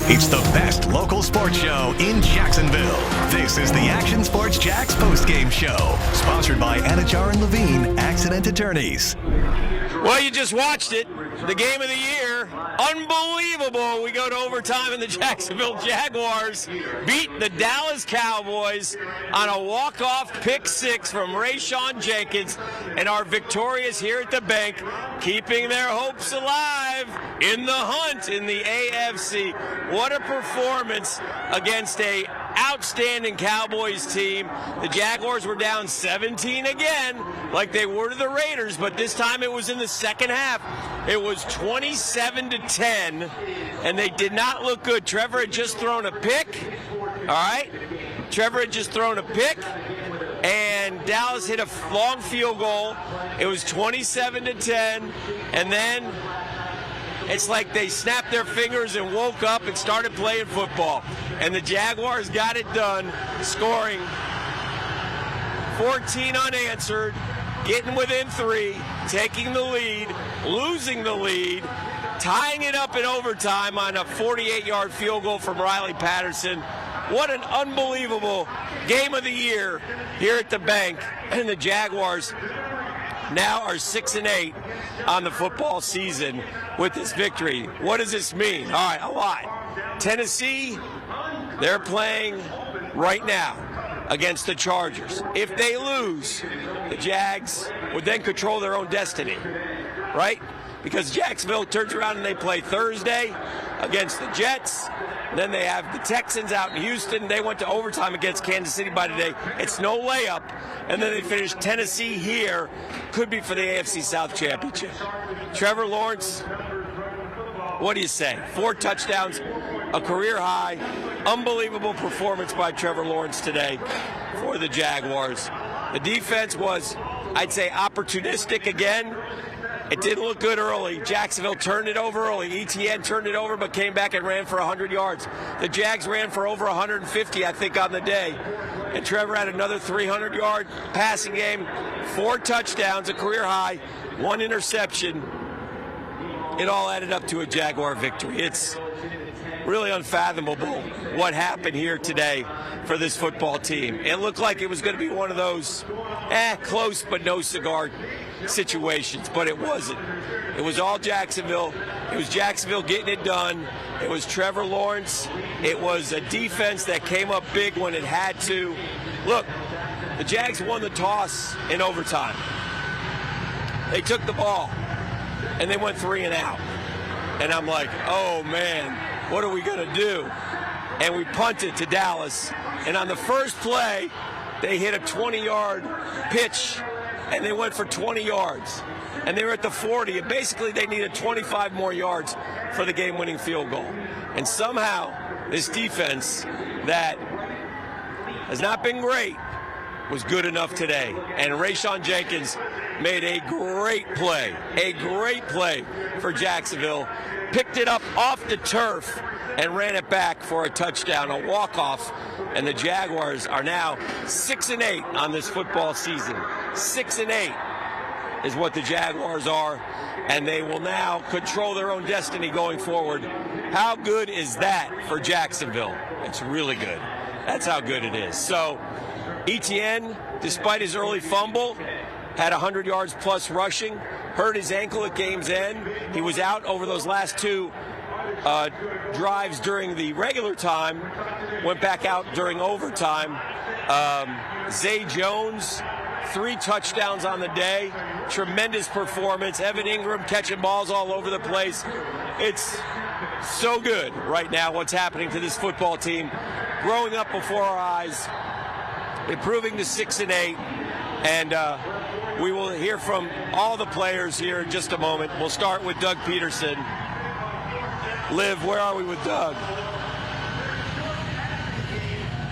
It's the best local sports show in Jacksonville. This is the Action Sports Jax Postgame Show, sponsored by Anajar and Levine, Accident Attorneys. Well, you just watched it. The game of the year. Unbelievable. We go to overtime and the Jacksonville Jaguars beat the Dallas Cowboys on a walk-off pick six from Rayshawn Jenkins, and are victorious here at the bank, keeping their hopes alive in the hunt in the AFC. What a performance against a outstanding Cowboys team. The Jaguars were down 17 again, like they were to the Raiders, but this time it was in the second half. It was 27-10, and they did not look good. Trevor had just thrown a pick, all right? Trevor had just thrown a pick, and Dallas hit a long field goal. It was 27-10, and then it's like they snapped their fingers and woke up and started playing football. And the Jaguars got it done, scoring 14 unanswered, getting within 3, taking the lead, losing the lead, tying it up in overtime on a 48-yard field goal from Riley Pederson. What an unbelievable game of the year here at the bank. And the Jaguars now are 6-8 on the football season with this victory. What does this mean? All right, a lot. Tennessee, they're playing right now against the Chargers. If they lose, the Jags would then control their own destiny, right? Because Jacksonville turns around and they play Thursday against the Jets. Then they have the Texans out in Houston. They went to overtime against Kansas City by today. It's no layup. And then they finish Tennessee here. Could be for the AFC South Championship. Trevor Lawrence, what do you say? 4 touchdowns, a career high. Unbelievable performance by Trevor Lawrence today for the Jaguars. The defense was, I'd say, opportunistic again. It didn't look good early. Jacksonville turned it over early. ETN turned it over but came back and ran for 100 yards. The Jags ran for over 150, I think, on the day. And Trevor had another 300-yard passing game, 4 touchdowns, a career high, 1 interception. It all added up to a Jaguar victory. It's really unfathomable what happened here today for this football team. It looked like it was going to be one of those close but no cigar situations, but it wasn't. It was all Jacksonville. It was Jacksonville getting it done. It was Trevor Lawrence. It was a defense that came up big when it had to. Look, the Jags won the toss in overtime. They took the ball, and they went 3 and out. And I'm like, oh, man, what are we going to do? And we punted to Dallas. And on the first play, they hit a 20-yard pitch, and they went for 20 yards. And they were at the 40, and basically they needed 25 more yards for the game-winning field goal. And somehow this defense that has not been great was good enough today. And Rayshawn Jenkins made a great play for Jacksonville, picked it up off the turf and ran it back for a touchdown, a walk-off. And the Jaguars are now 6-8 on this football season. 6-8 is what the Jaguars are, and they will now control their own destiny going forward. How good is that for Jacksonville? It's really good. That's how good it is. So ETN, despite his early fumble, had 100 yards plus rushing, hurt his ankle at game's end. He was out over those last 2 drives during the regular time, went back out during overtime. Zay Jones, 3 touchdowns on the day. Tremendous performance. Evan Ingram catching balls all over the place. It's so good right now what's happening to this football team. Growing up before our eyes, improving to 6-8. And we will hear from all the players here in just a moment. We'll start with Doug Pederson. Liv, where are we with Doug?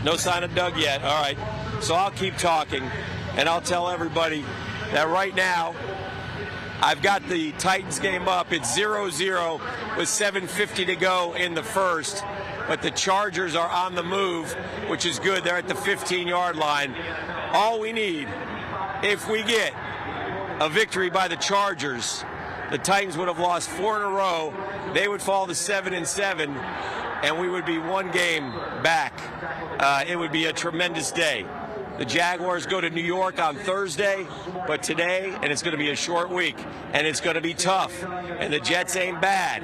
No sign of Doug yet. All right. So I'll keep talking, and I'll tell everybody that right now I've got the Titans game up. It's 0-0 with 7:50 to go in the first. But the Chargers are on the move, which is good. They're at the 15-yard line. All we need, if we get a victory by the Chargers, the Titans would have lost 4 in a row. They would fall to 7-7. and we would be one game back. It would be a tremendous day. The Jaguars go to New York on Thursday, but today, and it's going to be a short week, and it's going to be tough, and the Jets ain't bad.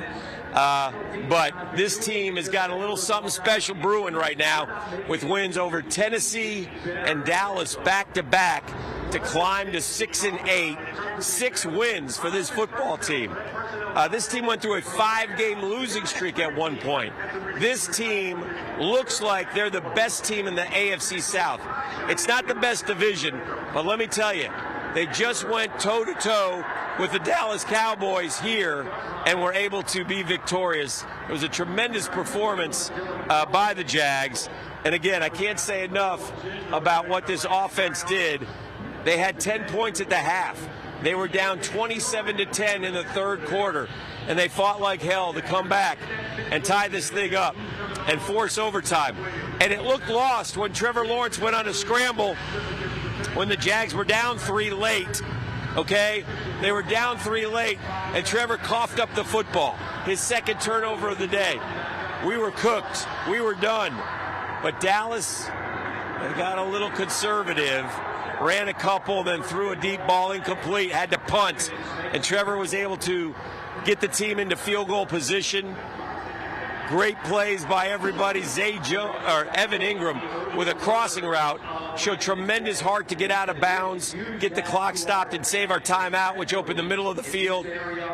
But this team has got a little something special brewing right now with wins over Tennessee and Dallas back-to-back to climb to 6-8, 6 wins for this football team. This team went through a 5-game losing streak at one point. This team looks like they're the best team in the AFC South. It's not the best division, but let me tell you, they just went toe-to-toe with the Dallas Cowboys here and were able to be victorious. It was a tremendous performance by the Jags. And again, I can't say enough about what this offense did. They had 10 points at the half. They were down 27-10 in the third quarter, and they fought like hell to come back and tie this thing up and force overtime. And it looked lost when Trevor Lawrence went on a scramble when the Jags were down 3 late. Okay? They were down 3 late, and Trevor coughed up the football. His second turnover of the day. We were cooked. We were done. But Dallas, they got a little conservative. Ran a couple, then threw a deep ball incomplete, had to punt, and Trevor was able to get the team into field goal position. Great plays by everybody. Evan Ingram with a crossing route showed tremendous heart to get out of bounds, get the clock stopped, and save our timeout, which opened the middle of the field.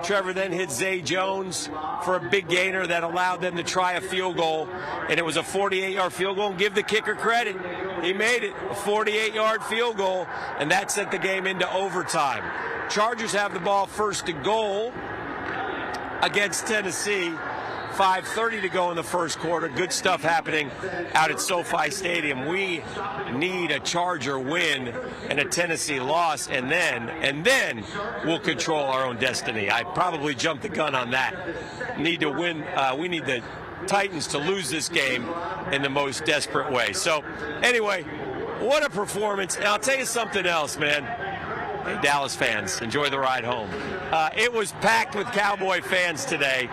Trevor then hit Zay Jones for a big gainer that allowed them to try a field goal, and it was a 48-yard field goal. And give the kicker credit. He made it, a 48-yard field goal, and that sent the game into overtime. Chargers have the ball first to goal against Tennessee. 5:30 to go in the first quarter. Good stuff happening out at SoFi Stadium. We need a Charger win and a Tennessee loss, and then we'll control our own destiny. I probably jumped the gun on that. Need to win. We need the Titans to lose this game in the most desperate way. So anyway, what a performance. And I'll tell you something else, man. Hey, Dallas fans, enjoy the ride home. It was packed with Cowboy fans today.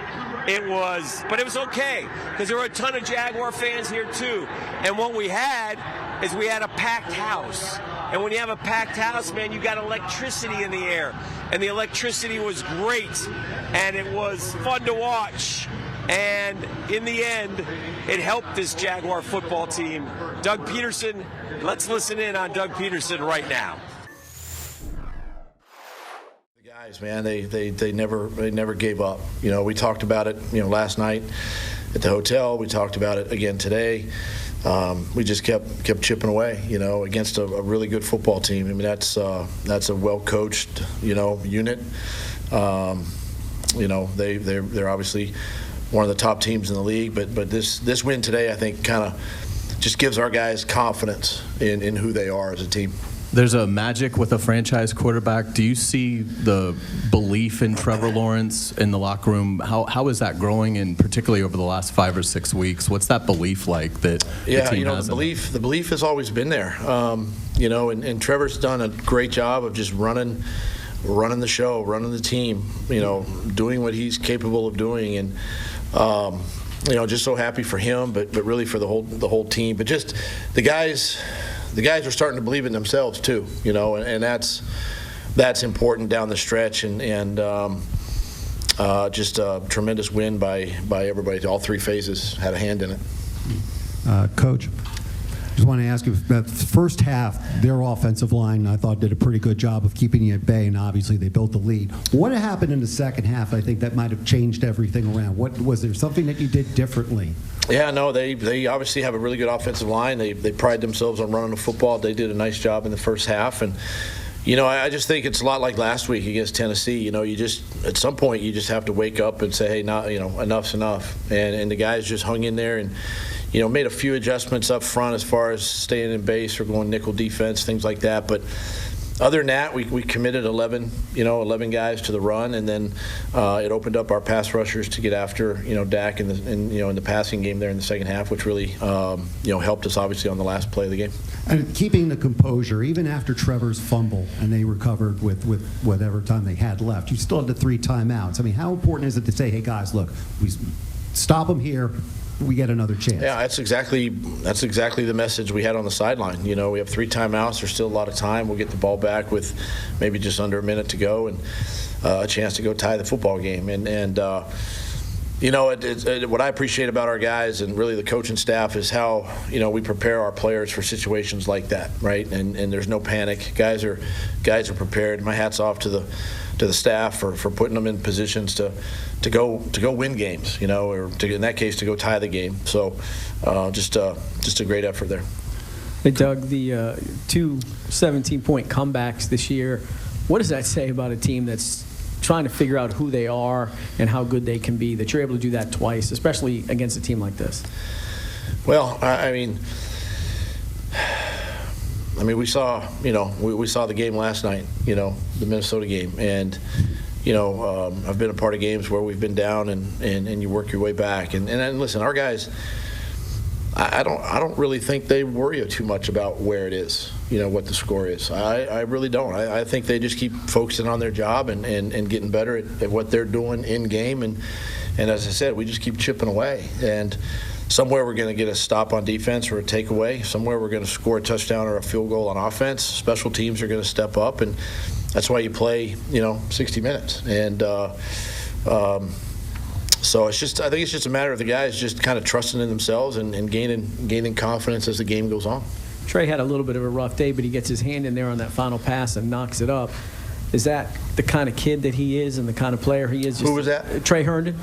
But it was okay, because there were a ton of Jaguar fans here too. And what we had is we had a packed house. And when you have a packed house, man, you got electricity in the air. And the electricity was great. And it was fun to watch. And in the end, it helped this Jaguar football team. Doug Pederson, let's listen in on Doug Pederson right now. Man, they never gave up. You know, we talked about it, last night at the hotel. We talked about it again today. We just kept chipping away, against a really good football team. I mean, that's a well-coached, unit. They're obviously one of the top teams in the league, but this win today, I think, kind of just gives our guys confidence in who they are as a team. There's a magic with a franchise quarterback. Do you see the belief in Trevor Lawrence in the locker room? How is that growing, and particularly over the last 5 or 6 weeks? What's that belief like that the team has? The belief has always been there. And Trevor's done a great job of just running the show, running the team, doing what he's capable of doing, and just so happy for him, but really for the whole team. But just the guys are starting to believe in themselves too, and that's important down the stretch, and just a tremendous win by everybody. All 3 phases had a hand in it. Coach, just want to ask you, that first half, their offensive line, I thought, did a pretty good job of keeping you at bay, and obviously they built the lead. What happened in the second half? I think that might have changed everything around. Was there something that you did differently? Yeah, no, they obviously have a really good offensive line. They pride themselves on running the football. They did a nice job in the first half, and I just think it's a lot like last week against Tennessee. You just at some point you just have to wake up and say, hey, now enough's enough, and the guys just hung in there and made a few adjustments up front as far as staying in base or going nickel defense, things like that. But other than that, we committed 11 guys to the run, and then it opened up our pass rushers to get after Dak in the passing game there in the second half, which really helped us obviously on the last play of the game. And keeping the composure even after Trevor's fumble, and they recovered with whatever time they had left. You still had the 3 timeouts. I mean, how important is it to say, hey guys, look, we stop them here, we get another chance. Yeah, that's exactly the message we had on the sideline. You know, we have 3 timeouts. There's still a lot of time. We'll get the ball back with maybe just under a minute to go and a chance to go tie the football game. And you know, what I appreciate about our guys and really the coaching staff is how, you know, we prepare our players for situations like that, right? And there's no panic. Guys are prepared. My hat's off to the staff for putting them in positions to go win games, you know, or in that case to go tie the game. So just a great effort there. Hey, Doug, the 2 17-point comebacks this year, what does that say about a team that's trying to figure out who they are and how good they can be, that you're able to do that twice, especially against a team like this? Well, I mean, we saw, you know, we saw the game last night, you know, the Minnesota game, and you know, I've been a part of games where we've been down and you work your way back, and listen, our guys, I don't really think they worry too much about where it is, you know, what the score is. I really don't. I think they just keep focusing on their job and getting better at what they're doing in game, and as I said, we just keep chipping away, and somewhere we're going to get a stop on defense or a takeaway. Somewhere we're going to score a touchdown or a field goal on offense. Special teams are going to step up, and that's why you play, you know, 60 minutes. And so I think it's just a matter of the guys just kind of trusting in themselves and gaining confidence as the game goes on. Trey had a little bit of a rough day, but he gets his hand in there on that final pass and knocks it up. Is that the kind of kid that he is and the kind of player he is? Who was that? Trey Herndon.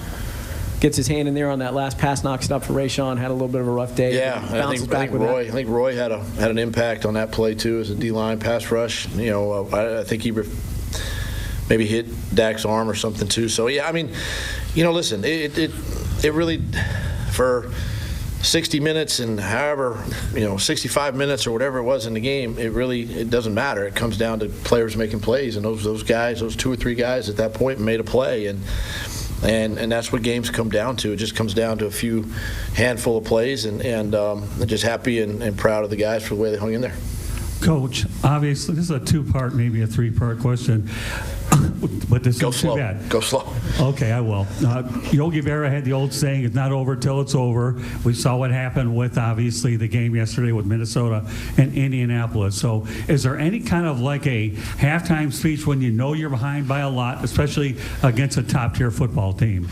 Gets his hand in there on that last pass, knocks it up for Rayshawn, had a little bit of a rough day. Yeah, I think Roy had an impact on that play too as a D-line pass rush. You know, I think he maybe hit Dak's arm or something too. So yeah, I mean, you know, listen, it really, for 60 minutes and however, you know, 65 minutes or whatever it was in the game, it doesn't matter. It comes down to players making plays, and those guys, those 2 or 3 guys at that point made a play, and that's what games come down to. It just comes down to a few handful of plays, and just happy and proud of the guys for the way they hung in there. Coach, obviously, this is a 2-part, maybe a 3-part question, but this is too bad. Go slow. Okay, I will. Yogi Berra had the old saying, it's not over till it's over. We saw what happened with, obviously, the game yesterday with Minnesota and Indianapolis. So is there any kind of like a halftime speech when you know you're behind by a lot, especially against a top-tier football team?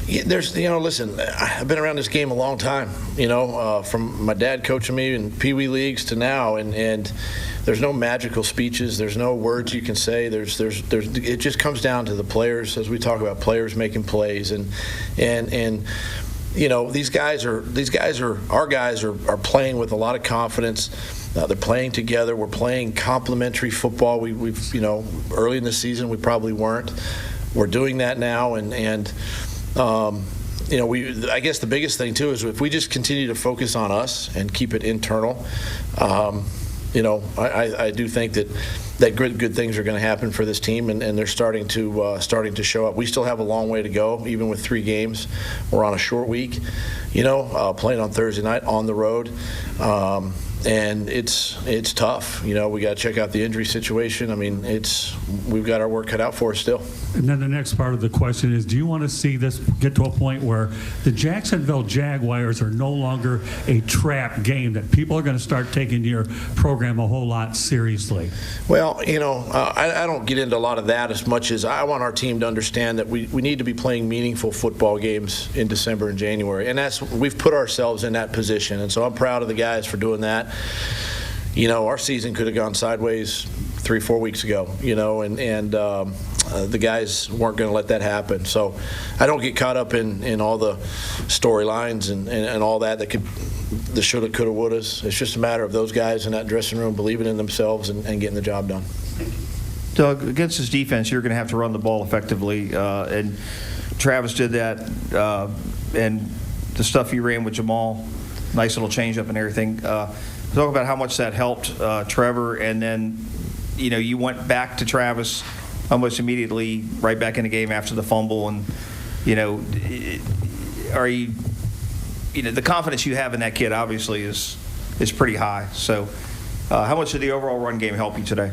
Yeah, listen, I've been around this game a long time, you know, from my dad coaching me in Pee Wee leagues to now, and there's no magical speeches. There's no words you can say. It just comes down to the players, as we talk about players making plays, and you know, our guys are playing with a lot of confidence. They're playing together. We're playing complementary football. We've you know, early in the season we probably weren't. We're doing that now, and you know, I guess the biggest thing too is if we just continue to focus on us and keep it internal, you know, I do think that good things are going to happen for this team, and they're starting to show up. We still have a long way to go, even with 3 games. We're on a short week, you know, playing on Thursday night on the road. And it's tough. You know, we got to check out the injury situation. I mean, we've got our work cut out for us still. And then the next part of the question is, do you want to see this get to a point where the Jacksonville Jaguars are no longer a trap game, that people are going to start taking your program a whole lot seriously? Well, you know, I don't get into a lot of that as much as I want our team to understand that we need to be playing meaningful football games in December and January. And we've put ourselves in that position. And so I'm proud of the guys for doing that. You know, our season could have gone sideways 3-4 weeks ago, you know, and the guys weren't going to let that happen. So I don't get caught up in all the storylines and all that could, the shoulda, coulda, wouldas. It's just a matter of those guys in that dressing room believing in themselves and getting the job done. Doug, against this defense, you're going to have to run the ball effectively, and Travis did that, and the stuff he ran with Jamal, nice little change-up and everything. Talk about how much that helped Trevor, and then, you know, you went back to Travis almost immediately, right back in the game after the fumble, and, you know, the confidence you have in that kid obviously is pretty high. So how much did the overall run game help you today?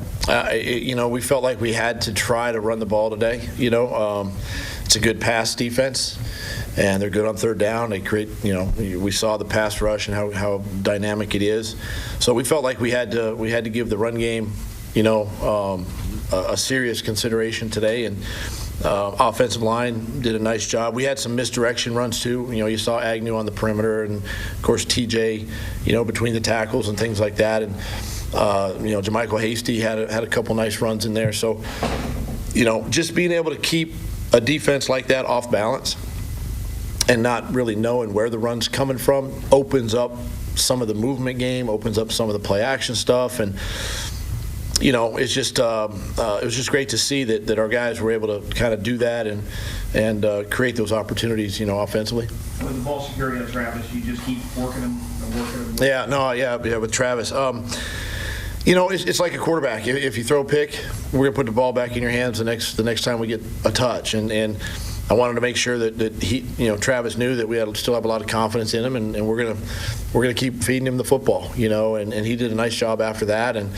You know, we felt like we had to try to run the ball today. You know, it's a good pass defense, and they're good on third down. They create, we saw the pass rush and how dynamic it is. So we felt like we had to give the run game, a serious consideration today, and offensive line did a nice job. We had some misdirection runs too. You saw Agnew on the perimeter, and of course TJ, between the tackles and things like that. And Jermichael Hasty had a couple nice runs in there. So, just being able to keep a defense like that off balance and not really knowing where the run's coming from opens up some of the movement game, opens up some of the play action stuff, and it's just it was just great to see that our guys were able to kind of do that and create those opportunities, offensively. With the ball security on Travis, you just keep working them and working them. Yeah, with Travis. It's like a quarterback. If you throw a pick, we're gonna put the ball back in your hands the next time we get a touch, and I wanted to make sure that he, Travis knew that we still have a lot of confidence in him, and we're gonna keep feeding him the football, and he did a nice job after that, and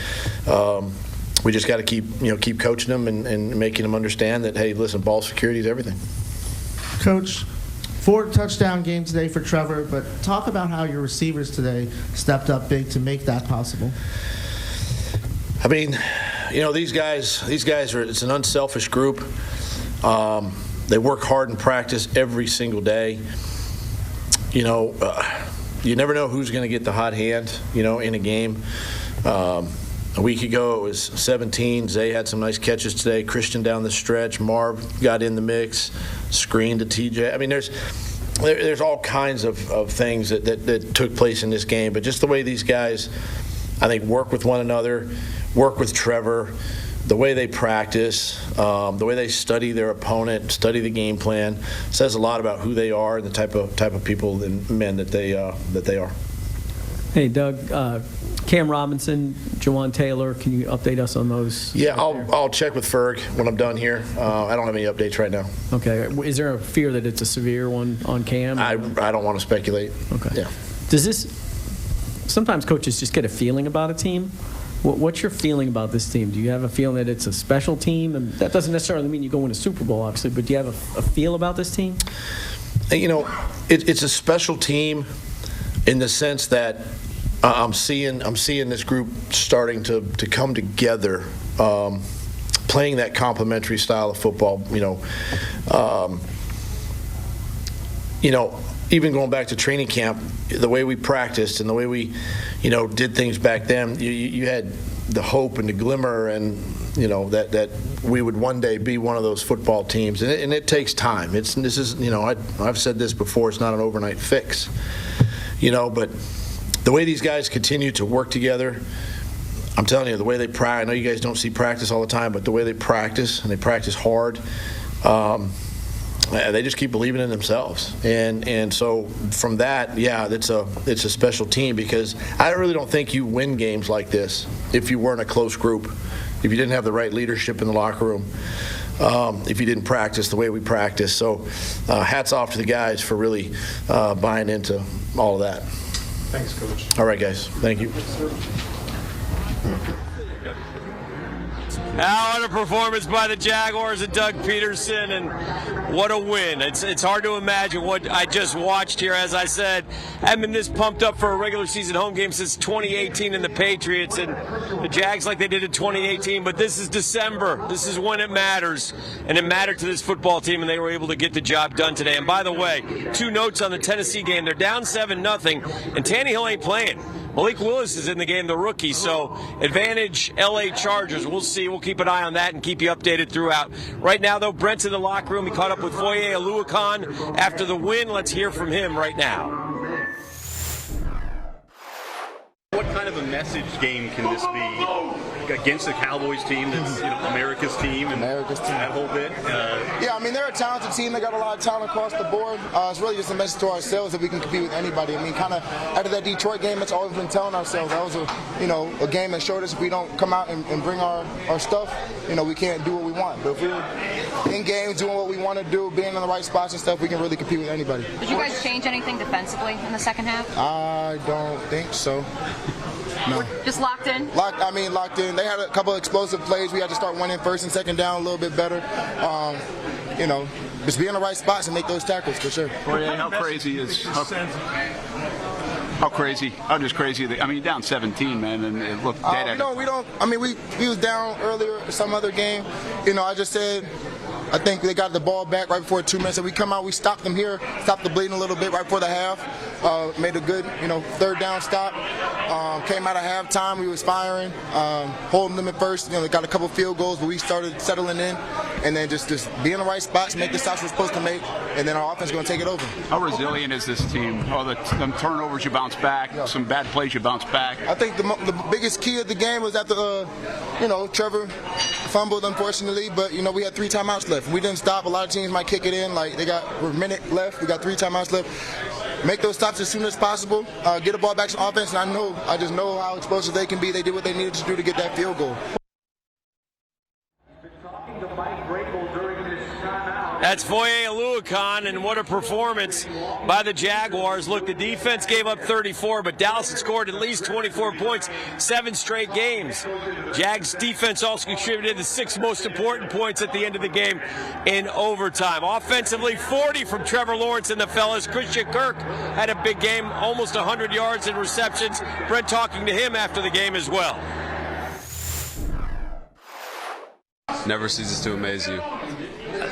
we just got to keep coaching him and making him understand that, hey, listen, ball security is everything. Coach, 4 touchdown game today for Trevor, but talk about how your receivers today stepped up big to make that possible. I mean, these guys it's an unselfish group. They work hard in practice every single day. You never know who's going to get the hot hand, in a game. A week ago it was 17. Zay had some nice catches today. Christian down the stretch. Marv got in the mix, screened to TJ. I mean, there's all kinds of things that took place in this game. But just the way these guys, I think, work with one another, work with Trevor, the way they practice, the way they study their opponent, study the game plan, says a lot about who they are and the type of people and men that they are. Hey, Doug, Cam Robinson, Jawan Taylor, can you update us on those? Yeah, I'll check with Ferg when I'm done here. I don't have any updates right now. Okay. Is there a fear that it's a severe one on Cam? I don't want to speculate. Okay. Yeah. Sometimes coaches just get a feeling about a team. What's your feeling about this team? Do you have a feeling that it's a special team? And that doesn't necessarily mean you go win a Super Bowl, obviously, but do you have a feel about this team? It's a special team in the sense that I'm seeing this group starting to come together, playing that complementary style of football. Even going back to training camp, the way we practiced and the way we, did things back then, you had the hope and the glimmer and, that we would one day be one of those football teams. And it takes time. I've said this before, it's not an overnight fix, but the way these guys continue to work together, I'm telling you, the way they practice, I know you guys don't see practice all the time, but the way they practice, and they practice hard, they just keep believing in themselves, and so from that, it's a special team, because I really don't think you win games like this if you weren't a close group, if you didn't have the right leadership in the locker room, if you didn't practice the way we practice. So hats off to the guys for really buying into all of that. Thanks, Coach. All right, guys. Thank you. What a performance by the Jaguars and Doug Pederson, and what a win. It's hard to imagine what I just watched here. As I said, I haven't been this pumped up for a regular season home game since 2018 in the Patriots and the Jags like they did in 2018, but this is December. This is when it matters, and it mattered to this football team, and they were able to get the job done today. And by the way, 2 notes on the Tennessee game. They're down 7-0, and Tannehill ain't playing. Malik Willis is in the game, the rookie, so advantage LA Chargers. We'll see. We'll keep an eye on that and keep you updated throughout. Right now, though, Brent's in the locker room. He caught up with Foye Oluokun after the win. Let's hear from him right now. What kind of a message game can this be against the Cowboys team that's America's team and that whole bit? Yeah, I mean, they're a talented team. They got a lot of talent across the board. It's really just a message to ourselves that we can compete with anybody. I mean, kind of out of that Detroit game, that's all we've been telling ourselves. That was a game that showed us if we don't come out and bring our stuff, we can't do what we want. But if we're in games doing what we want to do, being in the right spots and stuff, we can really compete with anybody. Did you guys change anything defensively in the second half? I don't think so. No. Just locked in? Locked in. They had a couple of explosive plays. We had to start winning first and second down a little bit better. just be in the right spots and make those tackles for sure. How crazy is how crazy? How just crazy? I mean, you're down 17, man, and it looked dead. We was down earlier some other game. I just said. I think they got the ball back right before 2 minutes. And we come out, we stopped them here, stopped the bleeding a little bit right before the half. Made a good, third down stop. Came out of halftime, we was firing, holding them at first. They got a couple field goals, but we started settling in, and then just be in the right spots, make the stops we're supposed to make, and then our offense is going to take it over. How resilient is this team? Oh, the turnovers, you bounce back. Some bad plays, you bounce back. I think the biggest key of the game was that Trevor fumbled, unfortunately, but we had 3 timeouts left. We didn't stop. A lot of teams might kick it in. Like we're a minute left. We got 3 timeouts left. Make those stops as soon as possible. Get the ball back to offense. And I just know how explosive they can be. They did what they needed to do to get that field goal. That's Foye Oluokun, and what a performance by the Jaguars. Look, the defense gave up 34, but Dallas had scored at least 24 points, 7 straight games. Jags defense also contributed the 6 most important points at the end of the game in overtime. Offensively, 40 from Trevor Lawrence and the fellas. Christian Kirk had a big game, almost 100 yards in receptions. Brent talking to him after the game as well. Never ceases to amaze you.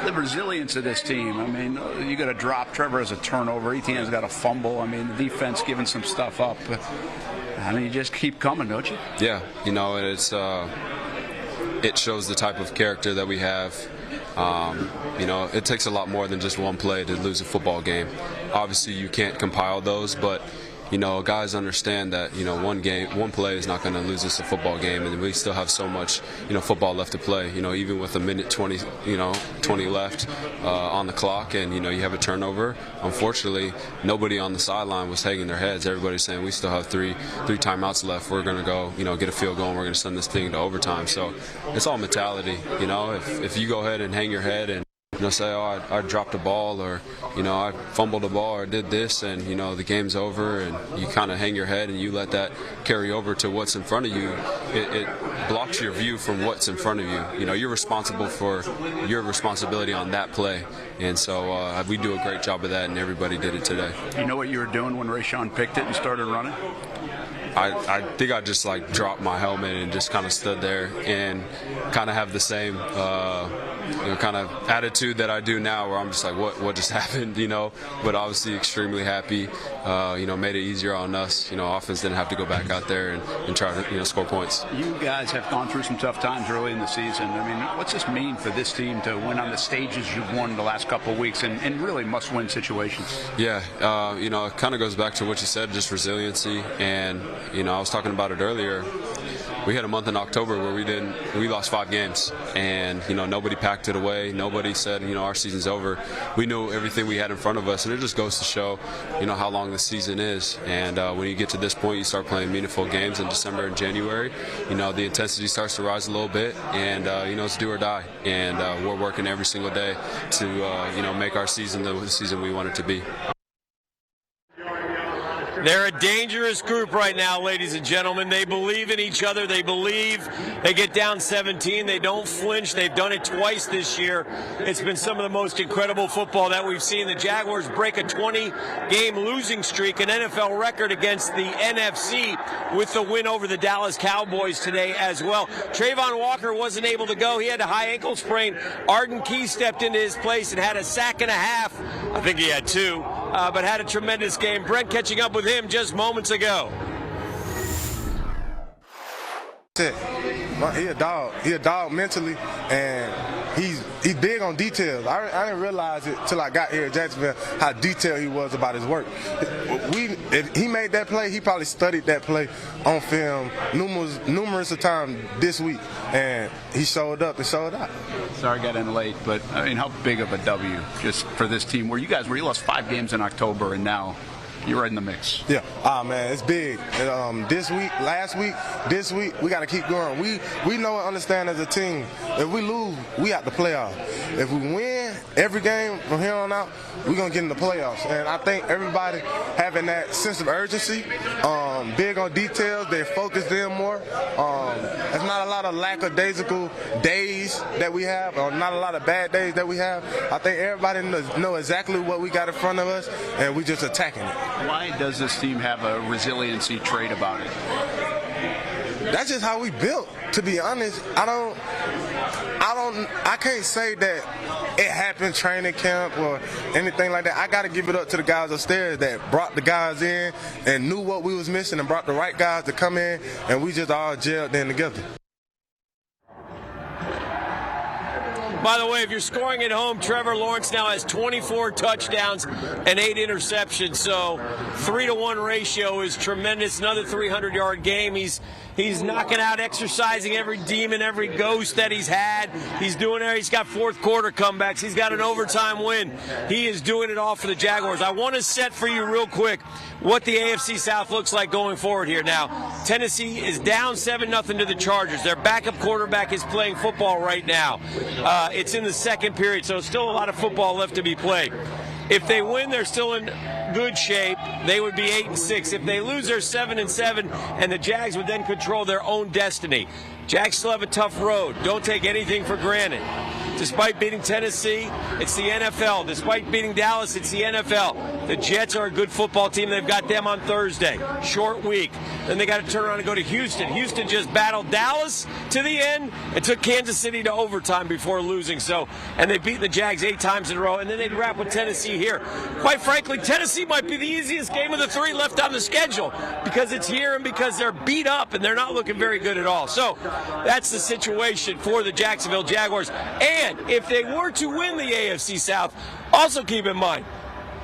The resilience of this team. I mean, you got to drop. Trevor has a turnover. Etienne's got a fumble. I mean, the defense giving some stuff up. You just keep coming, don't you? Yeah, it shows the type of character that we have. It takes a lot more than just one play to lose a football game. Obviously, you can't compile those, but guys understand that one play is not going to lose us a football game, and we still have so much football left to play. Even with a minute 20 left on the clock, and you have a turnover. Unfortunately, nobody on the sideline was hanging their heads. Everybody's saying we still have three timeouts left. We're going to go get a field goal, and we're going to send this thing to overtime. So it's all mentality. If you go ahead and hang your head and say, oh, I dropped a ball, or I fumbled a ball, or did this, and the game's over, and you kind of hang your head and you let that carry over to what's in front of you. It blocks your view from what's in front of you. You're responsible for your responsibility on that play, and so we do a great job of that, and everybody did it today. You know what you were doing when Rashawn picked it and started running? I think I just dropped my helmet and just kind of stood there and kind of have the same kind of attitude that I do now, where I'm just like, what just happened, but obviously extremely happy, made it easier on us. Offense didn't have to go back out there and try to score points. You guys have gone through some tough times early in the season. What's this mean for this team to win on the stages you've won the last couple of weeks and really must-win situations? Yeah, it kind of goes back to what you said, just resiliency, and I was talking about it earlier. We had a month in October where we lost 5 games, and nobody packed it away. Nobody said our season's over. We knew everything we had in front of us, and it just goes to show how long the season is. And when you get to this point, you start playing meaningful games in December and January. The intensity starts to rise a little bit, and it's do or die. And we're working every single day to make our season the season we want it to be. They're a dangerous group right now, ladies and gentlemen. They believe in each other. They believe. They get down 17. They don't flinch. They've done it twice this year. It's been some of the most incredible football that we've seen. The Jaguars break a 20-game losing streak, an NFL record against the NFC, with the win over the Dallas Cowboys today as well. Trayvon Walker wasn't able to go. He had a high ankle sprain. Arden Key stepped into his place and had a sack and a half. I think he had 2, but had a tremendous game. Brent catching up with him just moments ago. He a dog. He a dog mentally, and he's big on details. I didn't realize it till I got here at Jacksonville how detailed he was about his work. If he made that play, he probably studied that play on film numerous of times this week, and he showed up and showed out. Sorry I got in late, but how big of a W just for this team where you lost 5 games in October, and now you're right in the mix. Yeah. Man, it's big. This week, last week, this week, we got to keep going. We know and understand as a team, if we lose, we out the playoff. If we win, every game from here on out, we're going to get in the playoffs. And I think everybody having that sense of urgency, big on details, they're focused in more. There's not a lot of lackadaisical days that we have, or not a lot of bad days that we have. I think everybody know exactly what we got in front of us, and we just attacking it. Why does this team have a resiliency trait about it? That's just how we built. To be honest, I can't say that it happened training camp or anything like that. I got to give it up to the guys upstairs that brought the guys in and knew what we was missing and brought the right guys to come in, and we just all gelled in together. By the way, if you're scoring at home, Trevor Lawrence now has 24 touchdowns and 8 interceptions. So 3-to-1 ratio is tremendous. Another 300-yard game. He's knocking out, exercising every demon, every ghost that he's had. He's doing it. He's got fourth quarter comebacks. He's got an overtime win. He is doing it all for the Jaguars. I want to set for you real quick what the AFC South looks like going forward here. Now, Tennessee is down 7-0 to the Chargers. Their backup quarterback is playing football right now. It's in the second period, so still a lot of football left to be played. If they win, they're still in good shape. They would be 8-6. If they lose, they're 7-7, and the Jags would then control their own destiny. Jags still have a tough road. Don't take anything for granted. Despite beating Tennessee, it's the NFL. Despite beating Dallas, it's the NFL. The Jets are a good football team. They've got them on Thursday. Short week. Then they got to turn around and go to Houston. Houston just battled Dallas to the end and took Kansas City to overtime before losing. And they beat the Jags 8 times in a row. And then they'd wrap with Tennessee here. Quite frankly, Tennessee might be the easiest game of the 3 left on the schedule because it's here and because they're beat up and they're not looking very good at all. So that's the situation for the Jacksonville Jaguars. And if they were to win the AFC South, also keep in mind,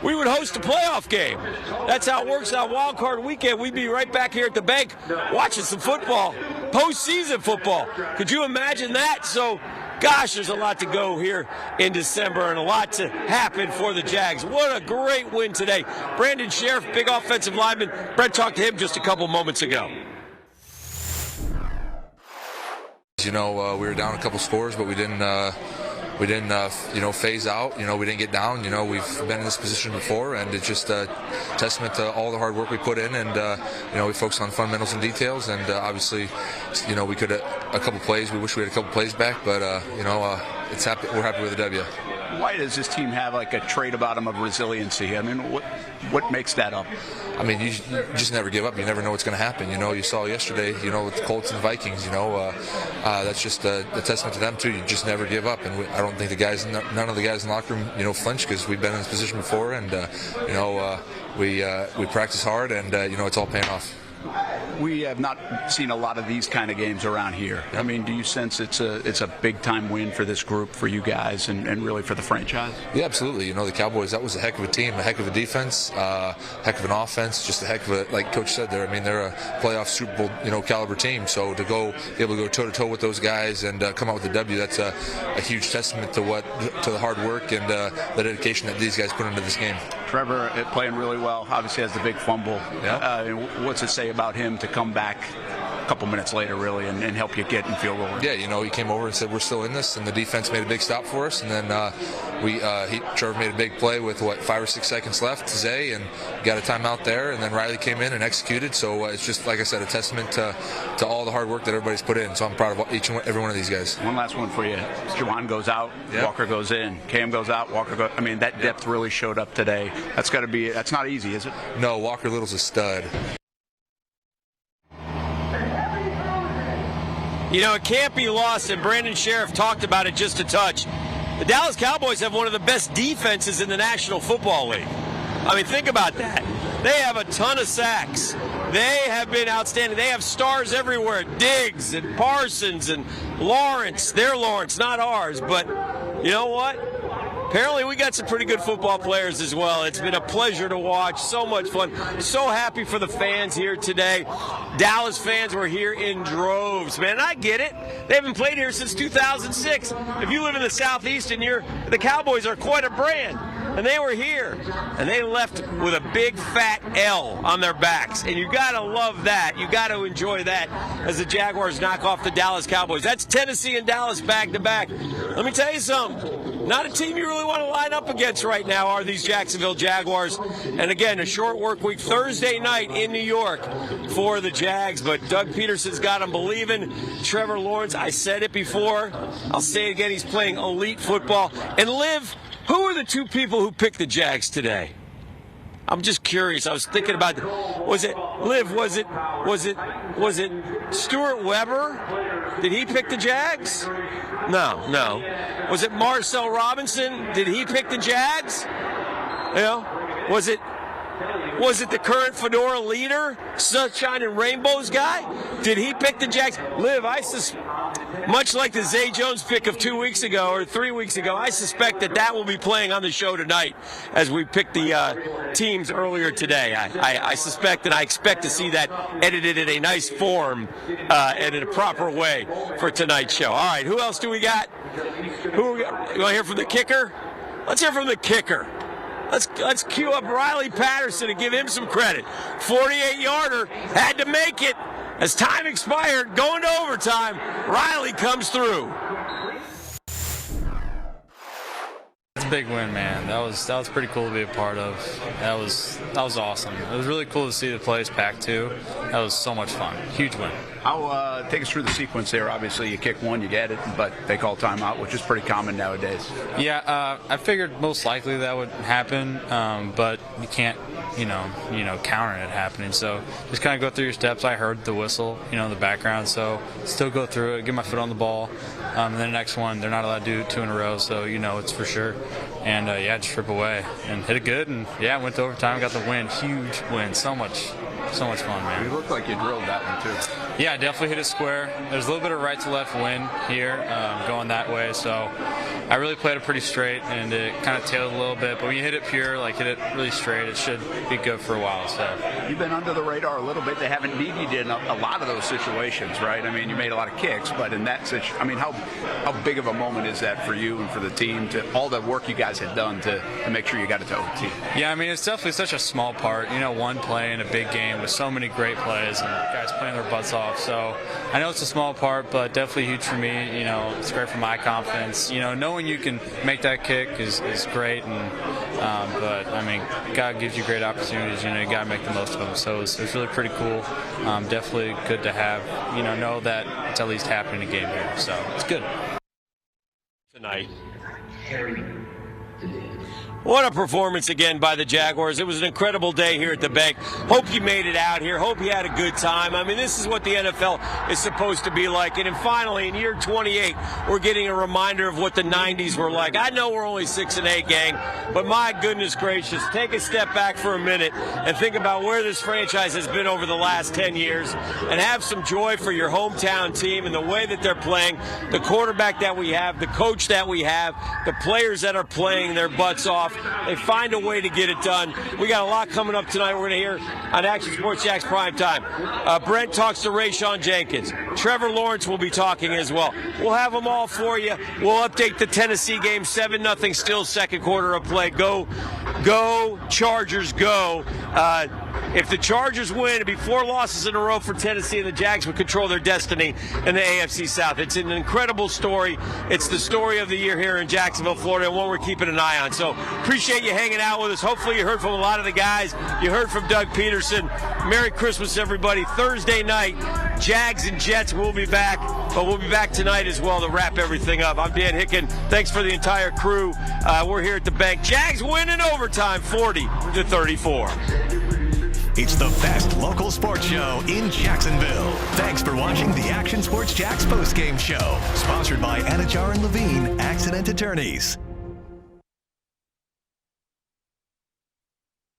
we would host a playoff game. That's how it works on Wild Card Weekend. We'd be right back here at the bank watching some football, postseason football. Could you imagine that? So, gosh, there's a lot to go here in December and a lot to happen for the Jags. What a great win today. Brandon Sheriff, big offensive lineman. Brent talked to him just a couple moments ago. You know, we were down a couple scores, but we didn't phase out. You know, we didn't get down. You know, we've been in this position before, and it's just a testament to all the hard work we put in. And you know, we focused on fundamentals and details. And obviously, you know, we could have a couple plays. We wish we had a couple plays back, but you know, we're happy with the W. Why does this team have like a trait about them of resiliency? I mean, what makes that up? I mean, you just never give up. You never know what's going to happen. You know, you saw yesterday, you know, with the Colts and Vikings, you know, that's just a testament to them, too. You just never give up. And I don't think none of the guys in the locker room, you know, flinch because we've been in this position before. And, you know, we practice hard and, you know, it's all paying off. We have not seen a lot of these kind of games around here. I mean, do you sense it's a big-time win for this group, for you guys, and really for the franchise? Yeah, absolutely. You know, the Cowboys, that was a heck of a team, a heck of a defense, heck of an offense, just a heck of a, like Coach said there, I mean, they're a playoff Super Bowl, you know, caliber team. So to be able to go toe-to-toe with those guys and come out with a W, that's a huge testament to the hard work and the dedication that these guys put into this game. Trevor playing really well, obviously has the big fumble. Yeah. What's it say about him to come back a couple minutes later, really, and help you get in field goal? Yeah, you know, he came over and said, we're still in this, and the defense made a big stop for us, and then Trevor made a big play with, 5 or 6 seconds left to Zay, and got a timeout there, and then Riley came in and executed, so it's just, like I said, a testament to all the hard work that everybody's put in, so I'm proud of every one of these guys. One last one for you. Juwan goes out, Walker goes in. Cam goes out, Walker goes. I mean, that depth really showed up today. That's not easy, is it? No, Walker Little's a stud. You know, it can't be lost, and Brandon Sheriff talked about it just a touch. The Dallas Cowboys have one of the best defenses in the National Football League. I mean, think about that. They have a ton of sacks. They have been outstanding. They have stars everywhere. Diggs and Parsons and Lawrence. Their Lawrence, not ours. But you know what? Apparently we got some pretty good football players as well. It's been a pleasure to watch. So much fun. So happy for the fans here today. Dallas fans were here in droves, man. I get it. They haven't played here since 2006. If you live in the Southeast and the Cowboys are quite a brand. And they were here, and they left with a big fat L on their backs. And you got to love that. You got to enjoy that as the Jaguars knock off the Dallas Cowboys. That's Tennessee and Dallas back to back. Let me tell you something. Not a team you really want to line up against right now are these Jacksonville Jaguars. And again, a short work week Thursday night in New York for the Jags. But Doug Pederson's got them believing. Trevor Lawrence, I said it before. I'll say it again, he's playing elite football. And Liv, who are the two people who picked the Jags today? I'm just curious. I was thinking about, was it Stuart Weber? Did he pick the Jags? No. Was it Marcel Robinson? Did he pick the Jags? You know, was it the current Fedora leader, Sunshine and Rainbows guy? Did he pick the Jags? Liv, much like the Zay Jones pick of 2 weeks ago or 3 weeks ago, I suspect that will be playing on the show tonight as we pick the teams earlier today. I suspect and I expect to see that edited in a nice form and in a proper way for tonight's show. All right, who else do we got? You want to hear from the kicker? Let's hear from the kicker. Let's cue up Riley Pederson and give him some credit. 48-yarder, had to make it. As time expired, going to overtime, Riley comes through. It's a big win, man. That was pretty cool to be a part of. That was awesome. It was really cool to see the place packed too. That was so much fun. Huge win. Take us through the sequence there. Obviously, you kick one, you get it, but they call timeout, which is pretty common nowadays. Yeah, I figured most likely that would happen, but you can't, counter it happening. So just kind of go through your steps. I heard the whistle, in the background, so still go through it, get my foot on the ball, and then the next one, they're not allowed to do 2 in a row, so it's for sure. And just rip away and hit it good, and went to overtime, got the win. Huge win. So much fun, man. You looked like you drilled that one too. Yeah, I definitely hit it square. There's a little bit of right to left wind here going that way, so I really played it pretty straight, and it kind of tailed a little bit. But when you hit it pure, hit it really straight, it should be good for a while. So you've been under the radar a little bit. They haven't needed you in a lot of those situations, right? I mean, you made a lot of kicks, but in that situation, I mean, how big of a moment is that for you and for the team, to all the work you guys had done to make sure you got it to OT? Yeah, I mean, it's definitely such a small part. One play in a big game with so many great plays and guys playing their butts off. So I know it's a small part, but definitely huge for me. It's great for my confidence. Knowing you can make that kick is great, and but I mean, God gives you great opportunities. You got to make the most of them. So it's really pretty cool. Definitely good to have. Know that it's at least happening in a game here. So it's good. Tonight. What a performance again by the Jaguars. It was an incredible day here at the bank. Hope you made it out here. Hope you had a good time. I mean, this is what the NFL is supposed to be like. And then finally, in year 28, we're getting a reminder of what the 90s were like. I know we're only 6-8, gang, but my goodness gracious, take a step back for a minute and think about where this franchise has been over the last 10 years and have some joy for your hometown team and the way that they're playing, the quarterback that we have, the coach that we have, the players that are playing their butts off. They find a way to get it done. We got a lot coming up tonight. We're going to hear on Action Sports Jax Primetime. Brent talks to Rayshawn Jenkins. Trevor Lawrence will be talking as well. We'll have them all for you. We'll update the Tennessee game. 7-0 still, second quarter of play. Go Chargers, go. If the Chargers win, it'd be 4 losses in a row for Tennessee, and the Jags would control their destiny in the AFC South. It's an incredible story. It's the story of the year here in Jacksonville, Florida, and one we're keeping an eye on. So appreciate you hanging out with us. Hopefully you heard from a lot of the guys. You heard from Doug Pederson. Merry Christmas, everybody. Thursday night, Jags and Jets will be back, but we'll be back tonight as well to wrap everything up. I'm Dan Hicken. Thanks for the entire crew. We're here at the bank. Jags win in overtime, 40-34. It's the best local sports show in Jacksonville. Thanks for watching the Action Sports Jax postgame show, sponsored by Anajar and Levine Accident Attorneys.